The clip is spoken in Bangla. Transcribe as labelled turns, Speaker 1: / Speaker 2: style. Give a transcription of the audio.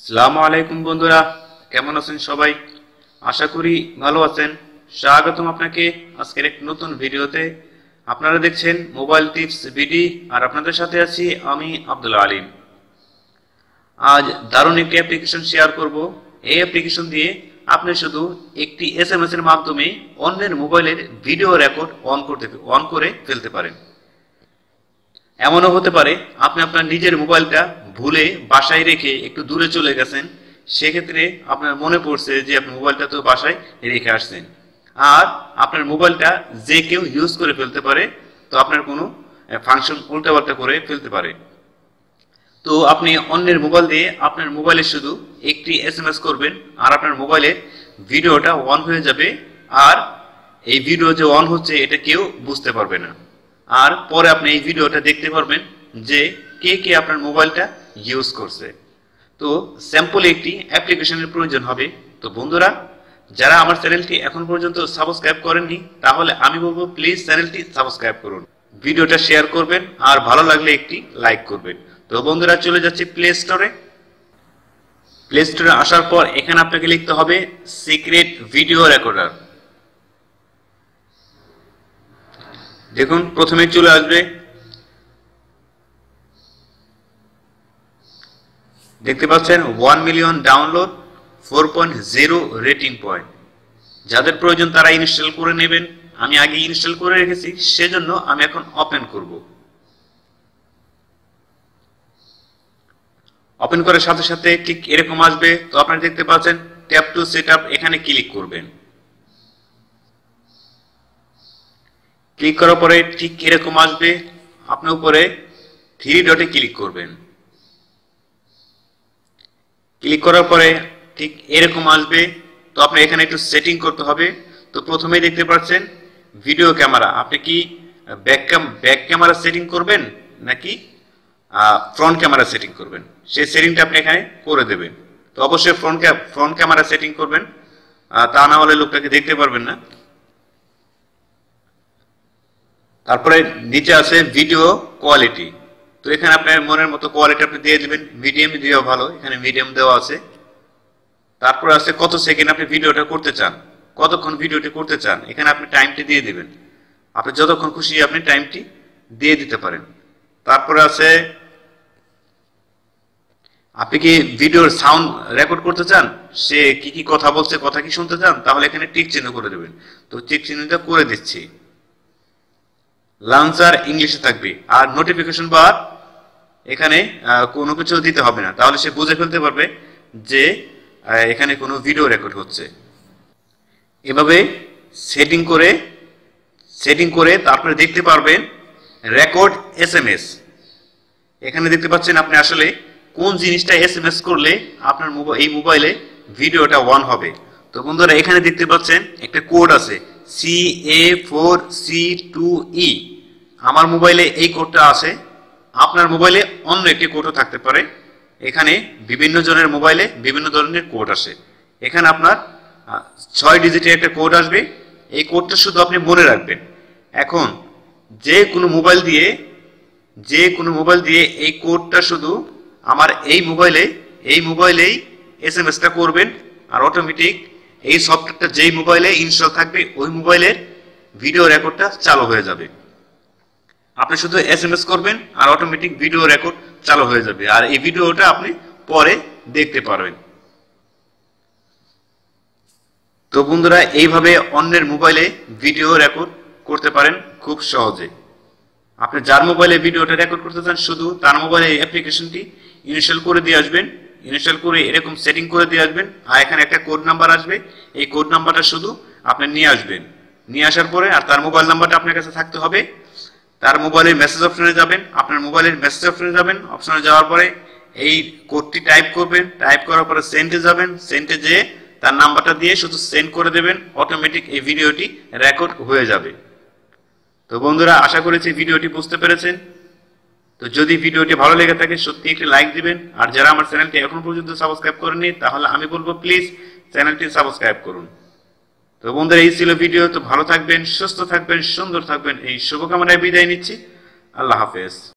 Speaker 1: আসসালামু আলাইকুম বন্ধুরা, কেমন আছেন সবাই? আশা করি ভালো আছেন। স্বাগতম আপনাকে আজকের এক নতুন ভিডিওতে। আপনারা দেখছেন মোবাইল টিপস বিডি আর আপনাদের সাথে আছি আমি আব্দুল আলিম। আজ দারুণ একটি অ্যাপ্লিকেশন শেয়ার করব। এই অ্যাপ্লিকেশন দিয়ে আপনি শুধু একটি এসএমএস এর মাধ্যমে অন্যের মোবাইলের ভিডিও রেকর্ড অন করে ফেলতে পারেন। এমনও হতে পারে আপনি আপনার নিজের মোবাইলটা ভুলে বাসায় রেখে একটু দূরে চলে গেছেন, সেক্ষেত্রে আপনার মনে পড়ছে যে আপনি মোবাইলটা তো বাসায় রেখে আসছেন, আর আপনার মোবাইলটা যে কেউ ইউজ করে ফেলতে পারে। তো আপনার কোনো ফাংশন উল্টাপাল্টা করে ফেলতে পারে। তো আপনি অন্যের মোবাইল দিয়ে আপনার মোবাইলে শুধু একটি এসএমএস করবেন আর আপনার মোবাইলে ভিডিওটা অন হয়ে যাবে, আর এই ভিডিও যে অন হচ্ছে এটা কেউ বুঝতে পারবে না। আর পরে আপনি এই ভিডিওটা দেখতে পারবেন যে কে কে আপনার মোবাইলটা ইউজ করছে। তো স্যাম্পল একটি অ্যাপ্লিকেশনের প্রয়োজন হবে। তো বন্ধুরা, যারা আমার চ্যানেলটি এখন পর্যন্ত সাবস্ক্রাইব করেননি তাহলে আমি বলবো প্লিজ চ্যানেলটি সাবস্ক্রাইব করুন, ভিডিওটা শেয়ার করবেন আর ভালো লাগলে একটি লাইক করবেন। তো বন্ধুরা, চলে যাচ্ছি প্লে স্টোরে। প্লে স্টোরে আসার পর এখানে আপনাকে লিখতে হবে সিক্রেট ভিডিও রেকর্ডার। দেখুন প্রথমে চলে আসবে, দেখতে পাচ্ছেন 1 মিলিয়ন ডাউনলোড, 4.0 রেটিং পয়েন্ট। যাদের প্রয়োজন তারা ইনস্টল করে নেবেন। আমি আগে ইনস্টল করে রেখেছি, সেজন্য আমি এখন ওপেন করব। ওপেন করার সাথে সাথে ঠিক এরকম আসবে। তো আপনারা দেখতে পাচ্ছেন ট্যাপ টু সেটআপ, এখানে ক্লিক করবেন। ক্লিক করার পরে ঠিক এরকম আসবে, আপনি উপরে 3 ডটে ক্লিক করবেন। ক্লিক করার পরে ঠিক এরকম আসবে। তো আপনি এখানে একটু সেটিং করতে হবে। তো প্রথমেই দেখতে পাচ্ছেন ভিডিও ক্যামেরা, আপনি কি ব্যাক ক্যামেরা সেটিং করবেন নাকি ফ্রন্ট ক্যামেরা সেটিং করবেন, সেই সেটিংটা আপনি এখানে করে দেবেন। তো অবশ্যই ফ্রন্ট ক্যামেরা সেটিং করবেন, তা না হলে লোকটাকে দেখতে পারবেন না। তারপরে নিচে আছে ভিডিও কোয়ালিটি। তো এখানে আপনার মনের মতো কোয়ালিটি আপনি দিয়ে দিবেন, মিডিয়াম দিয়েও ভালো, এখানে মিডিয়াম দেওয়া আছে। তারপরে আছে কত সেকেন্ড আপনি ভিডিওটা করতে চান, কতক্ষণ ভিডিওটি করতে চান, এখানে আপনি টাইমটি দিয়ে দিবেন। আপনি যতক্ষণ খুশি আপনি টাইমটি দিয়ে দিতে পারেন। তারপরে আছে আপনি কি ভিডিওর সাউন্ড রেকর্ড করতে চান, সে কি কি কথা বলছে, কথা কি শুনতে চান, তাহলে এখানে টিক চিহ্ন করে দেবেন। তো টিক চিহ্নটা করে দিচ্ছি। লাউঞ্চার ইংলিশে থাকবে, আর নোটিফিকেশন বার এখানে কোনো কিছু দিতে হবে না, তাহলে সে বুঝে ফেলতে পারবে যে এখানে কোনো ভিডিও রেকর্ড হচ্ছে। এভাবে সেটিং করে তারপরে দেখতে পারবেন রেকর্ড এসএমএস। এখানে দেখতে পাচ্ছেন আপনি আসলে কোন জিনিসটা এসএমএস করলে আপনার এই মোবাইলে ভিডিওটা অন হবে। তো বন্ধুরা, এখানে দেখতে পাচ্ছেন একটা কোড আছে CA4C2E। আমার মোবাইলে এই কোডটা আছে, আপনার মোবাইলে অন্য একটি কোডও থাকতে পারে। এখানে বিভিন্ন জনের মোবাইলে বিভিন্ন ধরনের কোড আসে। এখানে আপনার 6 ডিজিটের একটা কোড আসবে। এই কোডটা শুধু আপনি মনে রাখবেন। এখন যে কোনো মোবাইল দিয়ে এই কোডটা শুধু আমার এই মোবাইলেই এসএমএসটা করবেন, আর অটোমেটিক এই সফটওয়্যারটা যেই মোবাইলে ইনস্টল থাকবে ওই মোবাইলের ভিডিও রেকর্ডটা চালু হয়ে যাবে। আপনি শুধু এসএমএস করবেন আর অটোমেটিক ভিডিও রেকর্ড চালু হয়ে যাবে, আর এই ভিডিওটা আপনি পরে দেখতে পারবেন। তো বন্ধুরা, এইভাবে অন্যের মোবাইলে ভিডিও রেকর্ড করতে পারেন খুব সহজে। আপনি যার মোবাইলে ভিডিওটা রেকর্ড করতে চান শুধু তার মোবাইলে এই অ্যাপ্লিকেশনটি ইনস্টল করে দিয়ে আসবেন। ইনস্টল করে এরকম সেটিং করে দিয়ে আসবেন, আর এখানে একটা কোড নাম্বার আসবে। এই কোড নাম্বারটা শুধু আপনি নিয়ে আসবেন। নিয়ে আসার পরে আর তার মোবাইল নাম্বারটা আপনার কাছে থাকতে হবে। তার মোবাইলের মেসেজ অপশনে যাবেন, আপনার মোবাইলের মেসেজ অপশনে যাবেন। অপশনে যাওয়ার পরে এই কোডটি টাইপ করবেন। টাইপ করার পরে সেন্ডে যাবেন। সেন্ডে যেয়ে তার নাম্বারটা দিয়ে শুধু সেন্ড করে দেবেন, অটোমেটিক এই ভিডিওটি রেকর্ড হয়ে যাবে। তো বন্ধুরা, আশা করেছি ভিডিওটি বুঝতে পেরেছেন। তো যদি ভিডিওটি ভালো লেগে থাকে সত্যি একটি লাইক দিবেন, আর যারা আমার চ্যানেলটি এখন পর্যন্ত সাবস্ক্রাইব করেননি তাহলে আমি বলবো প্লিজ চ্যানেলটি সাবস্ক্রাইব করুন। তো বন্ধুরা, এই ছিল ভিডিও। তো ভালো থাকবেন, সুস্থ থাকবেন, সুন্দর থাকবেন, এই শুভকামনায় বিদায় নিচ্ছি। আল্লাহ হাফেজ।